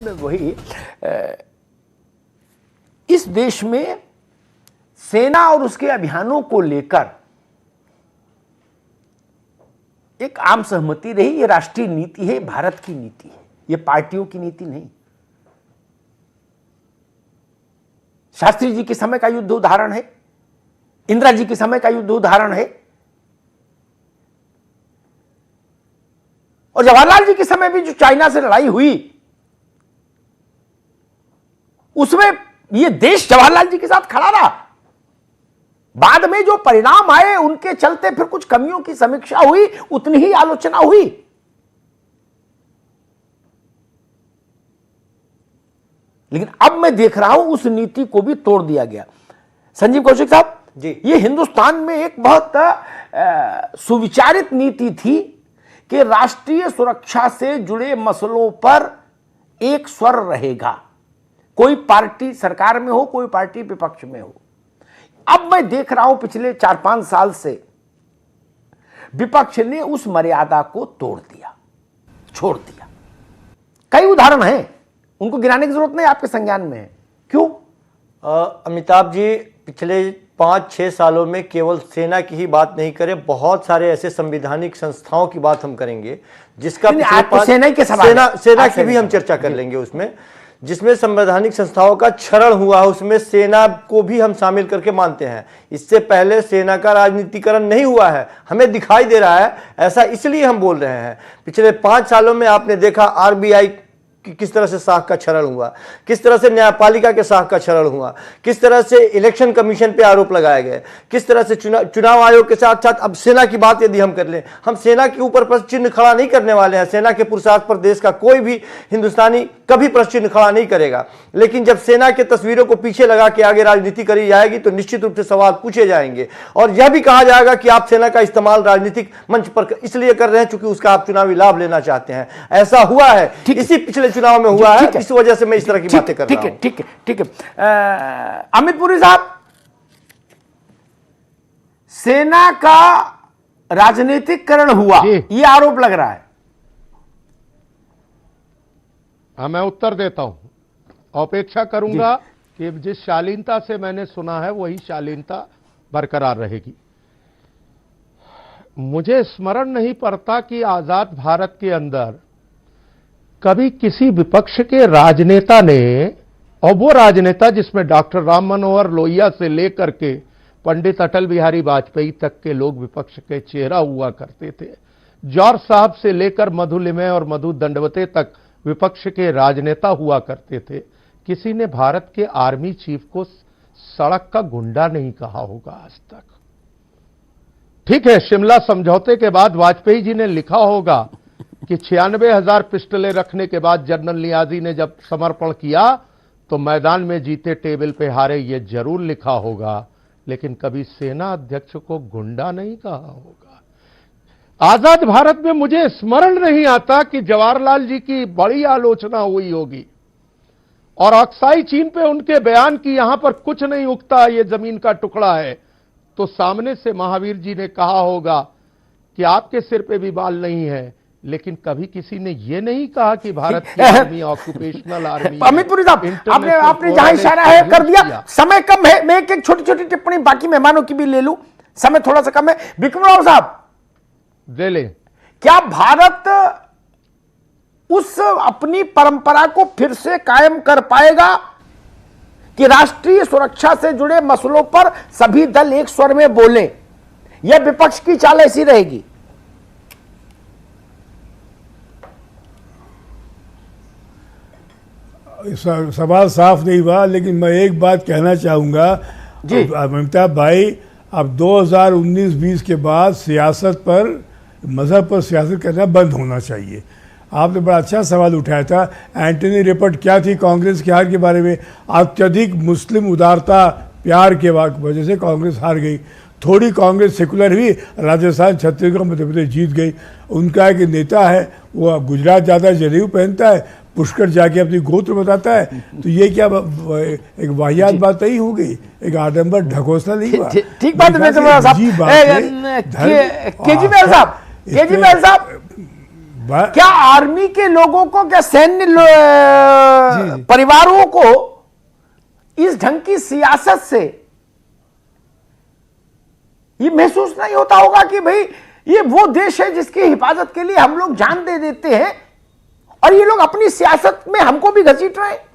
वही इस देश में सेना और उसके अभियानों को लेकर एक आम सहमति रही। ये राष्ट्रीय नीति है, भारत की नीति है, ये पार्टियों की नीति नहीं। शास्त्री जी के समय का युद्ध उदाहरण है, इंदिरा जी के समय का युद्ध उदाहरण है, और जवाहरलाल जी के समय भी जो चाइना से लड़ाई हुई उसमें ये देश जवाहरलाल जी के साथ खड़ा रहा। बाद में जो परिणाम आए उनके चलते फिर कुछ कमियों की समीक्षा हुई, उतनी ही आलोचना हुई। लेकिन अब मैं देख रहा हूं उस नीति को भी तोड़ दिया गया। संजीव कौशिक साहब जी, ये हिंदुस्तान में एक बहुत सुविचारित नीति थी कि राष्ट्रीय सुरक्षा से जुड़े मसलों पर एक स्वर रहेगा, कोई पार्टी सरकार में हो, कोई पार्टी विपक्ष में हो। अब मैं देख रहा हूं पिछले 4-5 साल से विपक्ष ने उस मर्यादा को तोड़ दिया, छोड़ दिया। कई उदाहरण हैं, उनको गिनाने की जरूरत नहीं, आपके संज्ञान में है। क्यों? अमिताभ जी पिछले 5-6 सालों में केवल सेना की ही बात नहीं करें, बहुत सारे ऐसे संवैधानिक संस्थाओं की बात हम करेंगे जिसका सेना की भी हम चर्चा कर लेंगे उसमें, जिसमें संवैधानिक संस्थाओं का क्षरण हुआ, उसमें सेना को भी हम शामिल करके मानते हैं। इससे पहले सेना का राजनीतिकरण नहीं हुआ है, हमें दिखाई दे रहा है ऐसा, इसलिए हम बोल रहे हैं। पिछले 5 सालों में आपने देखा आरबीआई किस तरह से साख का क्षरण हुआ, किस तरह से न्यायपालिका के साख का क्षरण हुआ, किस तरह से इलेक्शन कमीशन पे आरोप लगाए गए, किस तरह से चुनाव आयोग के साथ साथ अब सेना की बात यदि हम कर लें, हम सेना के ऊपर प्रश्न चिन्ह खड़ा नहीं करने वाले हैं। सेना के पुरुषार्थ पर देश का कोई भी हिंदुस्तानी कभी प्रश्न चिन्ह खड़ा नहीं करेगा। लेकिन जब सेना के तस्वीरों को पीछे लगा के आगे राजनीति करी जाएगी तो निश्चित रूप से सवाल पूछे जाएंगे, और यह भी कहा जाएगा कि आप सेना का इस्तेमाल राजनीतिक मंच पर इसलिए कर रहे हैं क्योंकि उसका आप चुनावी लाभ लेना चाहते हैं। ऐसा हुआ है, इसी पिछले चुनाव में हुआ है, इस वजह से मैं इस तरह की बातें कर रहा हूं। ठीक है। अमित पुरी साहब, सेना का राजनीतिकरण हुआ, ये आरोप लग रहा है। हाँ, मैं उत्तर देता हूं। अपेक्षा करूंगा कि जिस शालीनता से मैंने सुना है वही शालीनता बरकरार रहेगी। मुझे स्मरण नहीं पड़ता कि आजाद भारत के अंदर कभी किसी विपक्ष के राजनेता ने, और वो राजनेता जिसमें डॉक्टर राम मनोहर लोहिया से लेकर के पंडित अटल बिहारी वाजपेयी तक के लोग विपक्ष के चेहरा हुआ करते थे, जॉर्ज साहब से लेकर मधु लिमय और मधु दंडवते तक विपक्ष के राजनेता हुआ करते थे, किसी ने भारत के आर्मी चीफ को सड़क का गुंडा नहीं कहा होगा आज तक। ठीक है, शिमला समझौते के बाद वाजपेयी जी ने लिखा होगा कि 96,000 पिस्टलें रखने के बाद जनरल नियाजी ने जब समर्पण किया तो मैदान में जीते टेबल पे हारे, ये जरूर लिखा होगा, लेकिन कभी सेना अध्यक्ष को गुंडा नहीं कहा होगा। आजाद भारत में मुझे स्मरण नहीं आता कि जवाहरलाल जी की बड़ी आलोचना हुई होगी, और अक्साई चीन पे उनके बयान की यहां पर कुछ नहीं उगता, ये जमीन का टुकड़ा है, तो सामने से महावीर जी ने कहा होगा कि आपके सिर पे भी बाल नहीं है। लेकिन कभी किसी ने यह नहीं कहा कि भारत की army occupational army. Amit Puri साहब, आपने जहां इशारा है कर दिया। समय कम है, मैं एक छोटी छोटी टिप्पणी बाकी मेहमानों की भी ले लूं, समय थोड़ा सा कम है। विक्रम राव साहब दे ले, क्या भारत उस अपनी परंपरा को फिर से कायम कर पाएगा कि राष्ट्रीय सुरक्षा से जुड़े मसलों पर सभी दल एक स्वर में बोलें, या विपक्ष की चाल ऐसी रहेगी? सवाल साफ नहीं हुआ, लेकिन मैं एक बात कहना चाहूँगा अमिताभ भाई, अब 2019-20 के बाद सियासत पर, मजहब पर सियासत करना बंद होना चाहिए। आपने बड़ा अच्छा सवाल उठाया था, एंटनी रिपोर्ट क्या थी कांग्रेस के हार के बारे में। अत्यधिक मुस्लिम उदारता प्यार के वजह से कांग्रेस हार गई। थोड़ी कांग्रेस सेकुलर हुई, राजस्थान, छत्तीसगढ़, मध्य प्रदेश जीत गई। उनका एक नेता है, वो गुजरात ज़्यादा जनेऊ पहनता है, पुष्कर जाके अपनी गोत्र बताता है, तो ये क्या एक वाहियात बात नहीं हो गई, एक आडंबर ढकोसला नहीं हुआ। ठीक बात है केजरीवाल साहब। क्या आर्मी के लोगों को, क्या सैन्य परिवारों को इस ढंग की सियासत से ये महसूस नहीं होता होगा कि भाई ये वो देश है जिसकी हिफाजत के लिए हम लोग जान दे देते हैं और ये लोग अपनी सियासत में हमको भी घसीट रहे हैं?